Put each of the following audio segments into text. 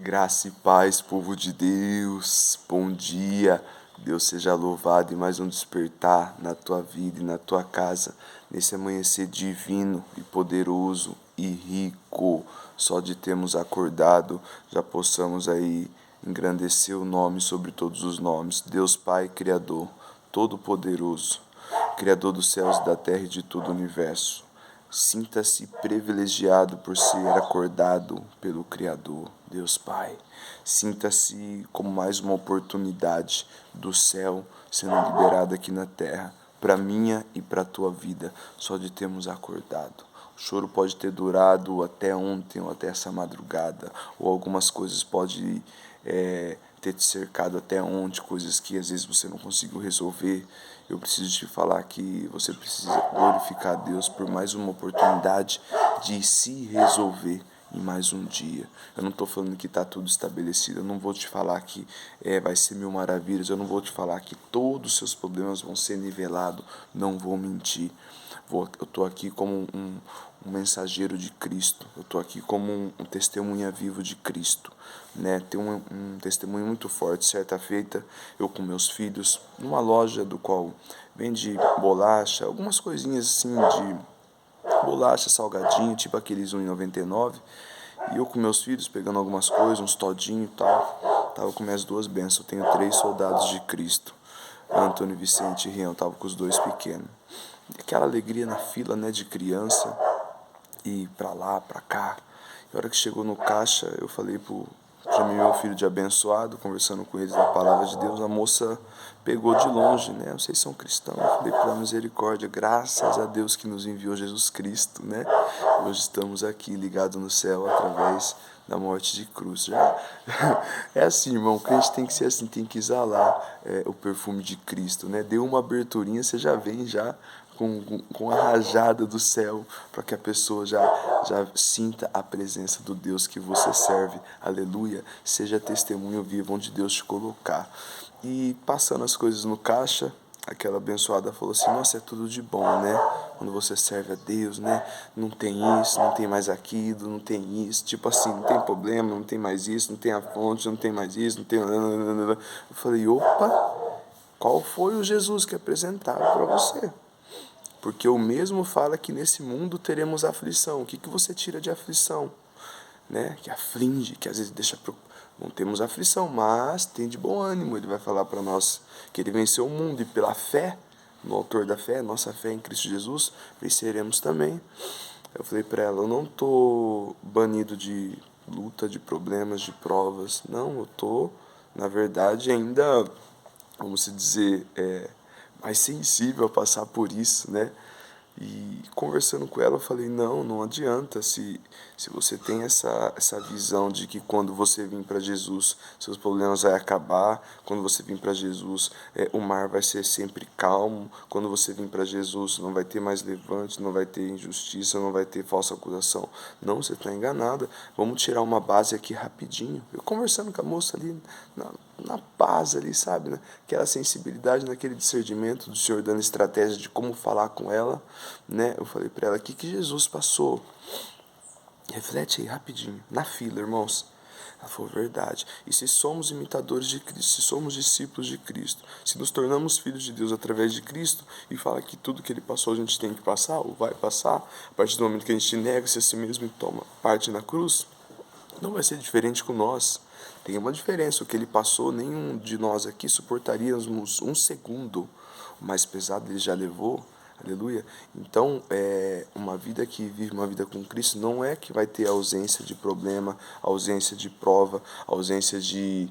Graça e paz, povo de Deus, bom dia, Deus seja louvado em mais um despertar na tua vida e na tua casa, nesse amanhecer divino e poderoso e rico, só de termos acordado, já possamos aí engrandecer o nome sobre todos os nomes, Deus Pai Criador, Todo-Poderoso, Criador dos céus e da terra e de todo o universo. Sinta-se privilegiado por ser acordado pelo Criador, Deus Pai. Sinta-se como mais uma oportunidade do céu sendo liberada aqui na terra, para minha e para a tua vida, só de termos acordado. O choro pode ter durado até ontem ou até essa madrugada, ou algumas coisas podem ter te cercado até ontem, coisas que às vezes você não conseguiu resolver. Eu preciso te falar que você precisa glorificar a Deus por mais uma oportunidade de se resolver em mais um dia. Eu não estou falando que está tudo estabelecido, eu não vou te falar que vai ser mil maravilhas, eu não vou te falar que todos os seus problemas vão ser nivelados, não vou mentir. Eu estou aqui como um mensageiro de Cristo, eu estou aqui como um testemunha vivo de Cristo, né? Tem um testemunho muito forte. Certa feita, eu com meus filhos, numa loja do qual vende bolacha, algumas coisinhas assim de bolacha, salgadinho, tipo aqueles 1,99, e eu com meus filhos pegando algumas coisas, uns todinho e tal, tava com minhas duas bênçãos. Eu tenho 3 soldados de Cristo, Antônio, Vicente e Rian, tava com os 2 pequenos. E aquela alegria na fila, né, de criança, e pra lá, pra cá. E a hora que chegou no caixa, eu falei chamei meu filho de abençoado, conversando com eles da palavra de Deus. A moça pegou de longe, né? Vocês são cristãos? Eu falei, pela misericórdia, graças a Deus que nos enviou Jesus Cristo, né? Hoje estamos aqui ligados no céu através da morte de cruz. Já é assim, irmão, o crente tem que ser assim, tem que exalar o perfume de Cristo, né? Deu uma aberturinha, você já vem já com a rajada do céu, para que a pessoa já sinta a presença do Deus que você serve. Aleluia. Seja testemunho vivo onde Deus te colocar. E passando as coisas no caixa, aquela abençoada falou assim, nossa, é tudo de bom, né? Quando você serve a Deus, né? Não tem isso, não tem mais aquilo, não tem isso. Tipo assim, não tem problema, não tem mais isso, não tem a fonte, não tem mais isso, não tem... Eu falei, opa, qual foi o Jesus que apresentaram para você? Porque o mesmo fala que nesse mundo teremos aflição. O que você tira de aflição? Né? Que aflige, que às vezes deixa... Não temos aflição, mas tem de bom ânimo. Ele vai falar para nós que ele venceu o mundo e pela fé, no autor da fé, nossa fé em Cristo Jesus, venceremos também. Eu falei para ela, eu não tô banido de luta, de problemas, de provas. Não, eu tô, na verdade, ainda, vamos dizer, mais sensível a passar por isso, né? E conversando com ela, eu falei, não adianta. Se você tem essa visão de que quando você vir para Jesus, seus problemas vão acabar, quando você vir para Jesus, o mar vai ser sempre calmo, quando você vir para Jesus, não vai ter mais levante, não vai ter injustiça, não vai ter falsa acusação. Não, você está enganada. Vamos tirar uma base aqui rapidinho. Eu conversando com a moça ali, na paz ali, sabe? Né? Aquela sensibilidade, naquele discernimento do Senhor dando estratégia de como falar com ela, né? Eu falei para ela, o que Jesus passou? Reflete aí rapidinho, na fila, irmãos. Ela falou, verdade. E se somos imitadores de Cristo, se somos discípulos de Cristo, se nos tornamos filhos de Deus através de Cristo, e fala que tudo que ele passou a gente tem que passar, ou vai passar, a partir do momento que a gente nega-se a si mesmo e toma parte na cruz, não vai ser diferente com nós. Tem uma diferença, o que ele passou, nenhum de nós aqui suportaríamos um segundo. O mais pesado ele já levou, aleluia. Então, uma vida que vive uma vida com Cristo não é que vai ter ausência de problema, ausência de prova, ausência de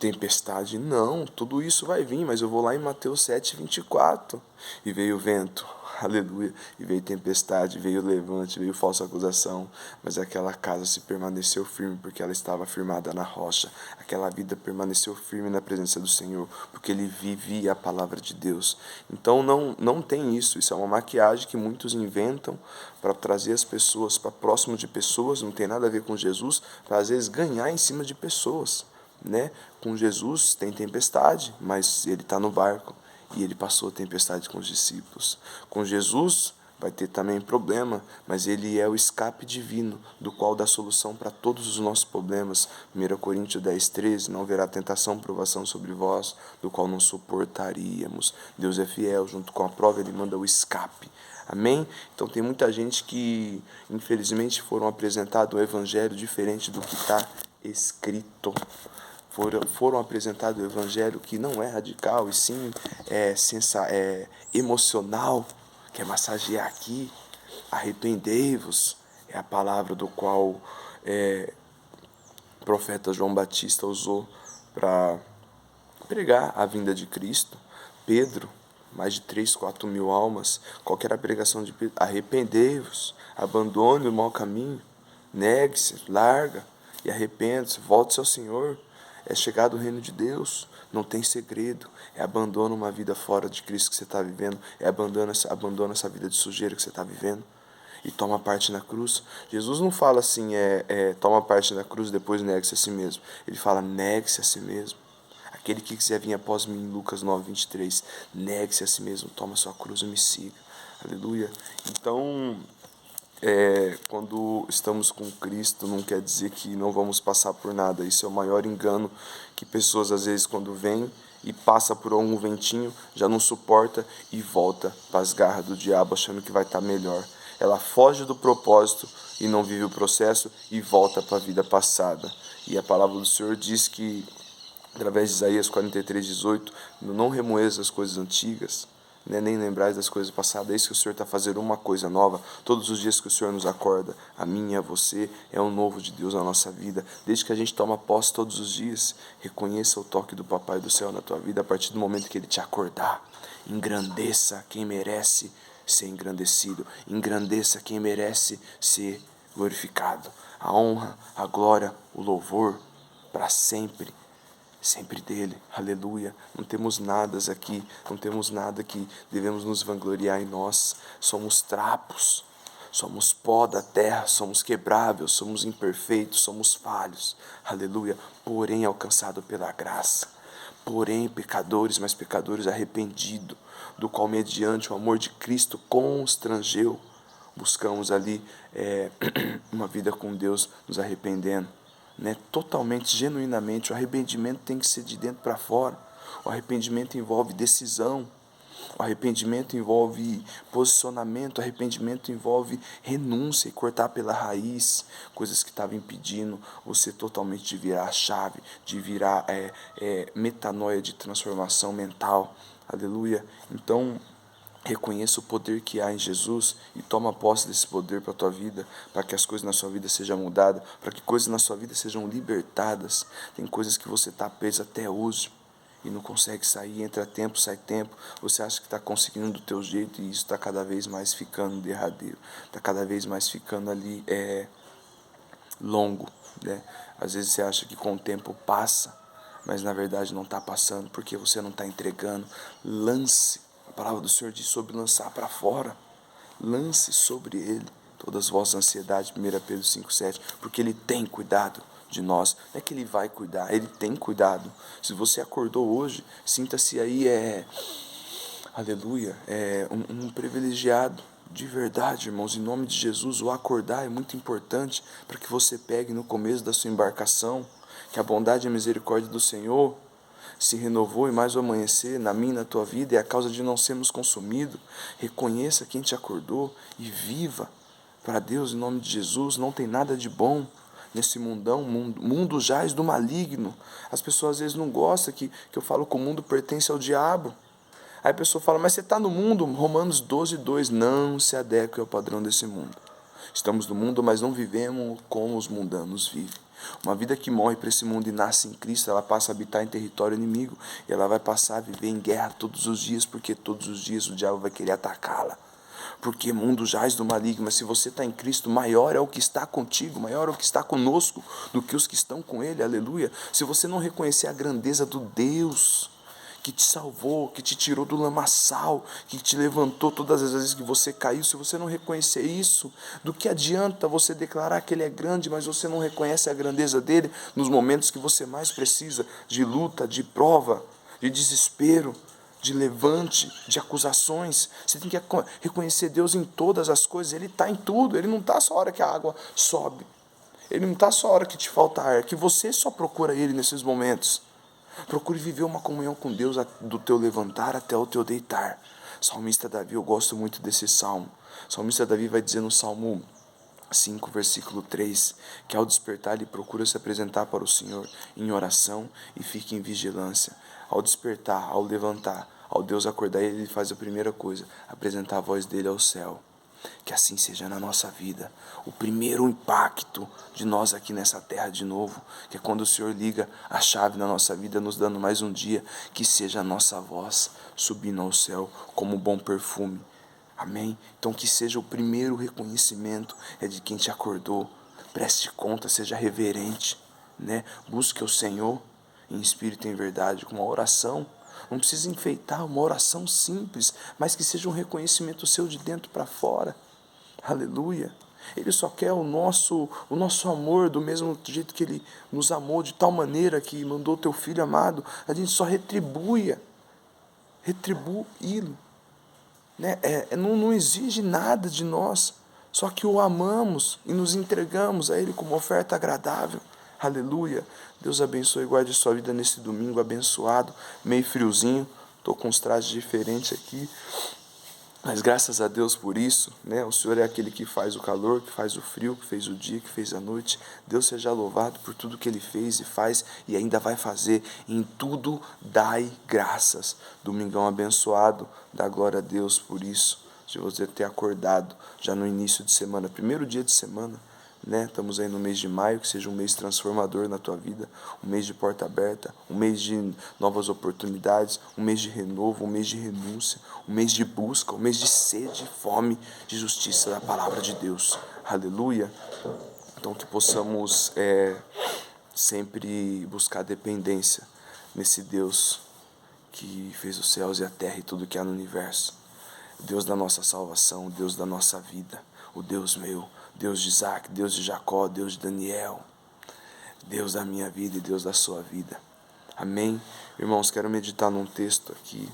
tempestade. Não, tudo isso vai vir, mas eu vou lá em Mateus 7:24, e veio o vento, aleluia, e veio tempestade, veio levante, veio falsa acusação, mas aquela casa se permaneceu firme, porque ela estava firmada na rocha. Aquela vida permaneceu firme na presença do Senhor, porque ele vivia a palavra de Deus. Então não tem isso é uma maquiagem que muitos inventam para trazer as pessoas para próximo de pessoas, não tem nada a ver com Jesus, para às vezes ganhar em cima de pessoas, né? Com Jesus tem tempestade, mas ele está no barco. E ele passou a tempestade com os discípulos. Com Jesus, vai ter também problema, mas ele é o escape divino, do qual dá solução para todos os nossos problemas. 1 Coríntios 10:13, não haverá tentação, provação sobre vós, do qual não suportaríamos. Deus é fiel, junto com a prova ele manda o escape. Amém? Então tem muita gente que, infelizmente, foram apresentado um evangelho diferente do que está escrito. Foram apresentados o evangelho que não é radical, e sim é emocional, quer massagear aqui. Arrependei-vos é a palavra do qual o profeta João Batista usou para pregar a vinda de Cristo. Pedro, mais de 3, 4 mil almas. Qual que era a pregação de Pedro? Arrependei-vos, abandone o mau caminho, negue-se, larga e arrependa-se, volte-se ao Senhor. É chegado o reino de Deus, não tem segredo. Abandona uma vida fora de Cristo que você está vivendo, abandona essa vida de sujeira que você está vivendo e toma parte na cruz. Jesus não fala assim, toma parte na cruz, depois negue-se a si mesmo. Ele fala, negue-se a si mesmo. Aquele que quiser vir após mim, Lucas 9:23, negue-se a si mesmo, toma sua cruz e me siga. Aleluia. Então, quando estamos com Cristo, não quer dizer que não vamos passar por nada. Isso é o maior engano que pessoas, às vezes, quando vêm e passa por algum ventinho, já não suporta e volta para as garras do diabo, achando que vai estar melhor. Ela foge do propósito e não vive o processo e volta para a vida passada. E a palavra do Senhor diz que, através de Isaías 43:18, não remoeis as coisas antigas, nem lembrais das coisas passadas. É isso que o Senhor está fazendo, uma coisa nova. Todos os dias que o Senhor nos acorda, a mim e a você, é um novo de Deus na nossa vida. Desde que a gente toma posse todos os dias, reconheça o toque do Papai do Céu na tua vida. A partir do momento que Ele te acordar, engrandeça quem merece ser engrandecido, engrandeça quem merece ser glorificado. A honra, a glória, o louvor, para sempre dele, aleluia. Não temos nada aqui, não temos nada que devemos nos vangloriar em nós. Somos trapos, somos pó da terra, somos quebráveis, somos imperfeitos, somos falhos, aleluia. Porém alcançado pela graça, porém pecadores, mas pecadores arrependidos, do qual mediante o amor de Cristo constrangeu, buscamos ali uma vida com Deus, nos arrependendo, totalmente, genuinamente. O arrependimento tem que ser de dentro para fora. O arrependimento envolve decisão, o arrependimento envolve posicionamento, o arrependimento envolve renúncia e cortar pela raiz coisas que estavam impedindo você totalmente de virar a chave, de virar metanoia, de transformação mental, aleluia. Então, reconheça o poder que há em Jesus e toma posse desse poder para a tua vida, para que as coisas na sua vida sejam mudadas, para que coisas na sua vida sejam libertadas. Tem coisas que você está preso até hoje e não consegue sair, entra tempo, sai tempo, você acha que está conseguindo do teu jeito e isso está cada vez mais ficando derradeiro, está cada vez mais ficando ali longo, Às vezes você acha que com o tempo passa, mas na verdade não está passando, porque você não está entregando. Lance. A palavra do Senhor diz sobre lançar para fora. Lance sobre Ele todas as vossas ansiedades, 1 Pedro 5:7, porque Ele tem cuidado de nós. Não é que Ele vai cuidar, Ele tem cuidado. Se você acordou hoje, sinta-se aí, aleluia, um privilegiado. De verdade, irmãos, em nome de Jesus, o acordar é muito importante para que você pegue no começo da sua embarcação, que a bondade e a misericórdia do Senhor se renovou e mais o amanhecer na minha e na tua vida, é a causa de não sermos consumidos. Reconheça quem te acordou e viva para Deus em nome de Jesus. Não tem nada de bom nesse mundão, mundo jaz do maligno. As pessoas às vezes não gostam que eu falo que o mundo pertence ao diabo. Aí a pessoa fala, mas você está no mundo, Romanos 12:2, não se adeque ao padrão desse mundo. Estamos no mundo, mas não vivemos como os mundanos vivem. Uma vida que morre para esse mundo e nasce em Cristo, ela passa a habitar em território inimigo, e ela vai passar a viver em guerra todos os dias, porque todos os dias o diabo vai querer atacá-la. Porque mundo jaz do maligno, mas se você está em Cristo, maior é o que está contigo, maior é o que está conosco do que os que estão com Ele, aleluia. Se você não reconhecer a grandeza do Deus que te salvou, que te tirou do lamaçal, que te levantou todas as vezes que você caiu, se você não reconhecer isso, do que adianta você declarar que Ele é grande, mas você não reconhece a grandeza dEle nos momentos que você mais precisa, de luta, de prova, de desespero, de levante, de acusações. Você tem que reconhecer Deus em todas as coisas. Ele está em tudo. Ele não está só a hora que a água sobe. Ele não está só a hora que te falta ar. Que você só procura Ele nesses momentos. Procure viver uma comunhão com Deus do teu levantar até o teu deitar. Salmista Davi, eu gosto muito desse salmo. Salmista Davi vai dizer no Salmo 5, versículo 3, que ao despertar ele procura se apresentar para o Senhor em oração e fica em vigilância. Ao despertar, ao levantar, ao Deus acordar, ele faz a primeira coisa, apresentar a voz dele ao céu. Que assim seja na nossa vida. O primeiro impacto de nós aqui nessa terra de novo, que é quando o Senhor liga a chave na nossa vida, nos dando mais um dia, que seja a nossa voz subindo ao céu como um bom perfume. Amém? Então que seja o primeiro reconhecimento é de quem te acordou. Preste conta, seja reverente, né? Busque o Senhor em espírito e em verdade, com uma oração. Não precisa enfeitar, uma oração simples, mas que seja um reconhecimento seu de dentro para fora. Aleluia. Ele só quer o nosso amor, do mesmo jeito que Ele nos amou, de tal maneira que mandou o teu Filho amado. A gente só retribui-lo. Né? Não exige nada de nós, só que o amamos e nos entregamos a Ele como oferta agradável. Aleluia. Deus abençoe e guarde sua vida nesse domingo abençoado, meio friozinho, estou com uns trajes diferentes aqui, mas graças a Deus por isso, né? O Senhor é aquele que faz o calor, que faz o frio, que fez o dia, que fez a noite. Deus seja louvado por tudo que Ele fez e faz e ainda vai fazer. Em tudo dai graças. Domingão abençoado, dá glória a Deus por isso, de você ter acordado já no início de semana, primeiro dia de semana, né? Estamos aí no mês de maio, que seja um mês transformador na tua vida, um mês de porta aberta, um mês de novas oportunidades, um mês de renovo, um mês de renúncia, um mês de busca, um mês de sede, fome, de justiça da palavra de Deus. Aleluia. Então que possamos sempre buscar dependência nesse Deus que fez os céus e a terra e tudo que há no universo. O Deus da nossa salvação, o Deus da nossa vida, o Deus meu, Deus de Isaac, Deus de Jacó, Deus de Daniel, Deus da minha vida e Deus da sua vida. Amém? Irmãos, quero meditar num texto aqui.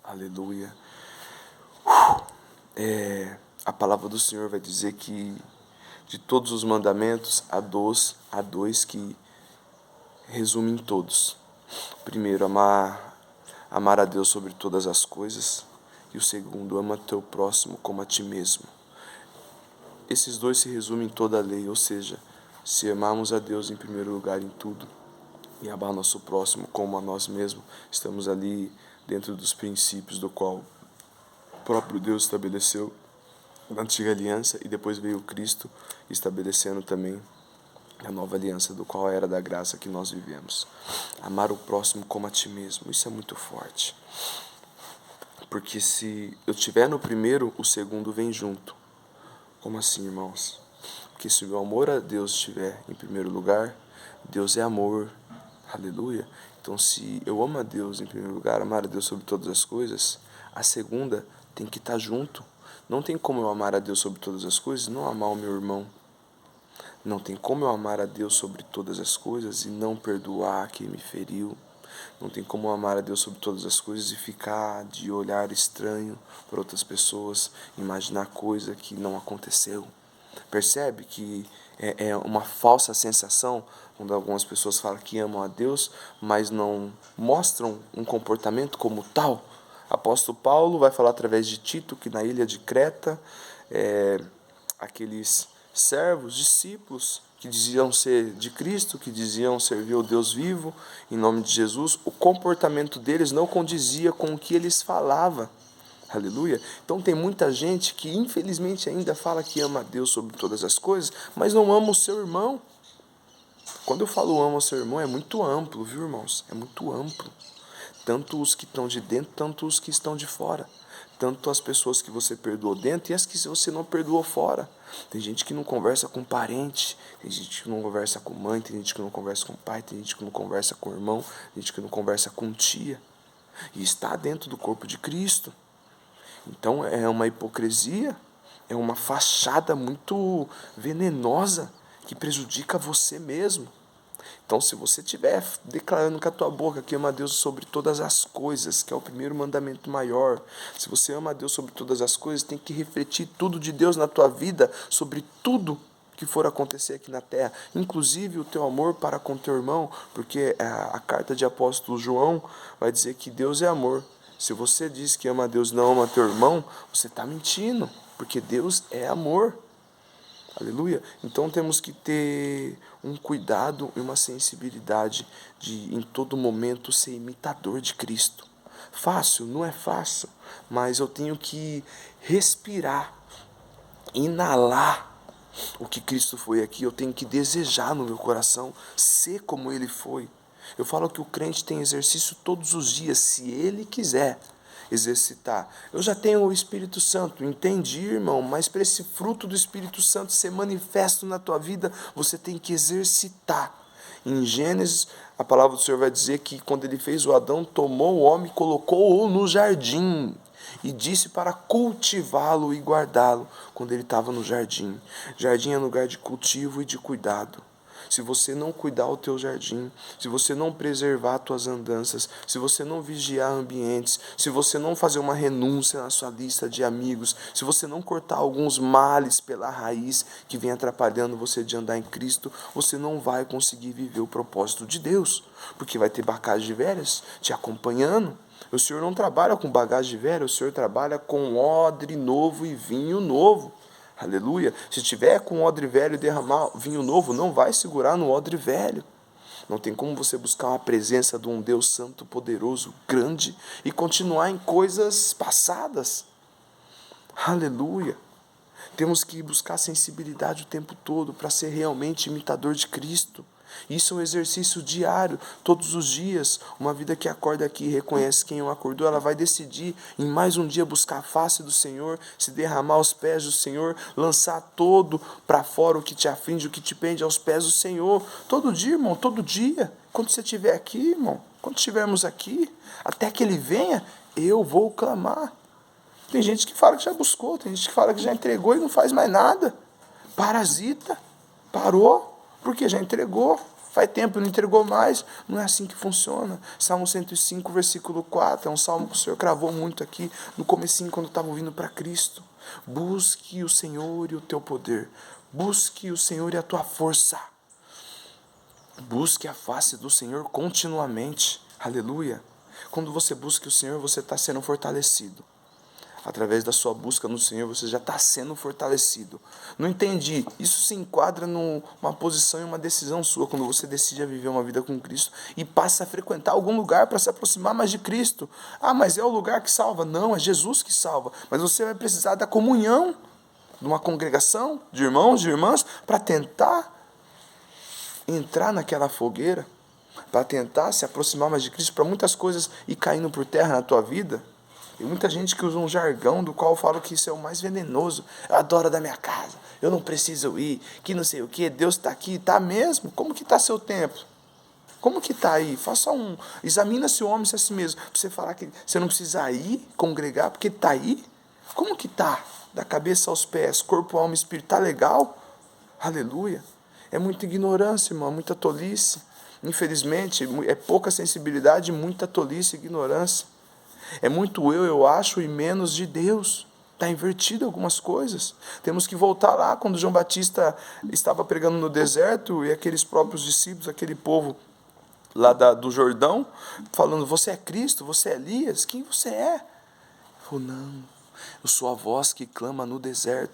Aleluia. A palavra do Senhor vai dizer que de todos os mandamentos, há dois que resumem todos. Primeiro, amar a Deus sobre todas as coisas. E o segundo, ama teu próximo como a ti mesmo. Esses dois se resumem em toda a lei, ou seja, se amarmos a Deus em primeiro lugar em tudo e amar nosso próximo como a nós mesmos, estamos ali dentro dos princípios do qual o próprio Deus estabeleceu na antiga aliança e depois veio Cristo estabelecendo também a nova aliança, do qual era da graça que nós vivemos. Amar o próximo como a ti mesmo, isso é muito forte. Porque se eu estiver no primeiro, o segundo vem junto. Como assim, irmãos? Porque se o amor a Deus estiver em primeiro lugar, Deus é amor. Aleluia. Então, se eu amo a Deus em primeiro lugar, amar a Deus sobre todas as coisas, a segunda tem que estar junto. Não tem como eu amar a Deus sobre todas as coisas e não amar o meu irmão. Não tem como eu amar a Deus sobre todas as coisas e não perdoar quem me feriu. Não tem como eu amar a Deus sobre todas as coisas e ficar de olhar estranho para outras pessoas, imaginar coisa que não aconteceu. Percebe que é uma falsa sensação quando algumas pessoas falam que amam a Deus, mas não mostram um comportamento como tal? Apóstolo Paulo vai falar através de Tito que na ilha de Creta, aqueles servos, discípulos, que diziam ser de Cristo, que diziam servir o Deus vivo, em nome de Jesus, o comportamento deles não condizia com o que eles falavam. Aleluia. Então tem muita gente que infelizmente ainda fala que ama a Deus sobre todas as coisas, mas não ama o seu irmão. Quando eu falo ama o seu irmão, é muito amplo, viu, irmãos? É muito amplo. Tanto os que estão de dentro, tanto os que estão de fora. Tanto as pessoas que você perdoou dentro e as que você não perdoou fora. Tem gente que não conversa com parente, tem gente que não conversa com mãe, tem gente que não conversa com pai, tem gente que não conversa com irmão, tem gente que não conversa com tia. E está dentro do corpo de Cristo. Então é uma hipocrisia, é uma fachada muito venenosa que prejudica você mesmo. Então, se você estiver declarando com a tua boca que ama a Deus sobre todas as coisas, que é o primeiro mandamento maior, se você ama a Deus sobre todas as coisas, tem que refletir tudo de Deus na tua vida, sobre tudo que for acontecer aqui na terra, inclusive o teu amor para com teu irmão, porque a carta de apóstolo João vai dizer que Deus é amor. Se você diz que ama a Deus e não ama teu irmão, você está mentindo, porque Deus é amor. Aleluia. Então temos que ter um cuidado e uma sensibilidade de em todo momento ser imitador de Cristo. Fácil? Não é fácil, mas eu tenho que respirar, inalar o que Cristo foi aqui, eu tenho que desejar no meu coração ser como Ele foi. Eu falo que o crente tem exercício todos os dias, se ele quiser exercitar. Eu já tenho o Espírito Santo, entendi, irmão, mas para esse fruto do Espírito Santo ser manifesto na tua vida, você tem que exercitar. Em Gênesis, a palavra do Senhor vai dizer que quando ele fez o Adão, tomou o homem e colocou-o no jardim e disse para cultivá-lo e guardá-lo quando ele estava no jardim. Jardim é lugar de cultivo e de cuidado. Se você não cuidar o teu jardim, se você não preservar as tuas andanças, se você não vigiar ambientes, se você não fazer uma renúncia na sua lista de amigos, se você não cortar alguns males pela raiz que vem atrapalhando você de andar em Cristo, você não vai conseguir viver o propósito de Deus, porque vai ter bagagem velhas te acompanhando. O Senhor não trabalha com bagagem velha, o Senhor trabalha com odre novo e vinho novo. Aleluia. Se tiver com odre velho e derramar vinho novo, não vai segurar no odre velho. Não tem como você buscar uma presença de um Deus santo, poderoso, grande e continuar em coisas passadas. Aleluia. Temos que buscar sensibilidade o tempo todo para ser realmente imitador de Cristo. Isso é um exercício diário, todos os dias. Uma vida que acorda aqui e reconhece quem o acordou, ela vai decidir em mais um dia buscar a face do Senhor, se derramar aos pés do Senhor, lançar todo para fora o que te aflige, o que te pende aos pés do Senhor. Todo dia, irmão, todo dia. Quando você estiver aqui, irmão, quando estivermos aqui, até que Ele venha, eu vou clamar. Tem gente que fala que já buscou, tem gente que fala que já entregou e não faz mais nada. Parasita, parou, porque já entregou. Faz tempo, não entregou mais. Não é assim que funciona. Salmo 105, versículo 4, é um salmo que o Senhor cravou muito aqui, no comecinho, quando eu estava ouvindo para Cristo. Busque o Senhor e o teu poder. Busque o Senhor e a tua força. Busque a face do Senhor continuamente. Aleluia. Quando você busca o Senhor, você está sendo fortalecido. Através da sua busca no Senhor, você já está sendo fortalecido. Não entendi. Isso se enquadra numa posição e uma decisão sua, quando você decide viver uma vida com Cristo e passa a frequentar algum lugar para se aproximar mais de Cristo. Ah, mas é o lugar que salva. Não, é Jesus que salva. Mas você vai precisar da comunhão de uma congregação de irmãos, de irmãs, para tentar entrar naquela fogueira, para tentar se aproximar mais de Cristo, para muitas coisas ir caindo por terra na tua vida. Tem muita gente que usa um jargão do qual eu falo que isso é o mais venenoso. Eu adoro da minha casa, eu não preciso ir, que não sei o que, Deus está aqui, está mesmo? Como que está seu templo? Como que está aí? Examina-se o homem a si mesmo. Para você falar que você não precisa ir congregar porque está aí? Como que está? Da cabeça aos pés, corpo, alma e espírito, está legal? Aleluia. É muita ignorância, irmão, muita tolice. Infelizmente, é pouca sensibilidade, muita tolice e ignorância. É muito eu acho, e menos de Deus. Está invertido algumas coisas. Temos que voltar lá, quando João Batista estava pregando no deserto, e aqueles próprios discípulos, aquele povo lá do Jordão, falando, você é Cristo, você é Elias, quem você é? Ele falou, não, eu sou a voz que clama no deserto.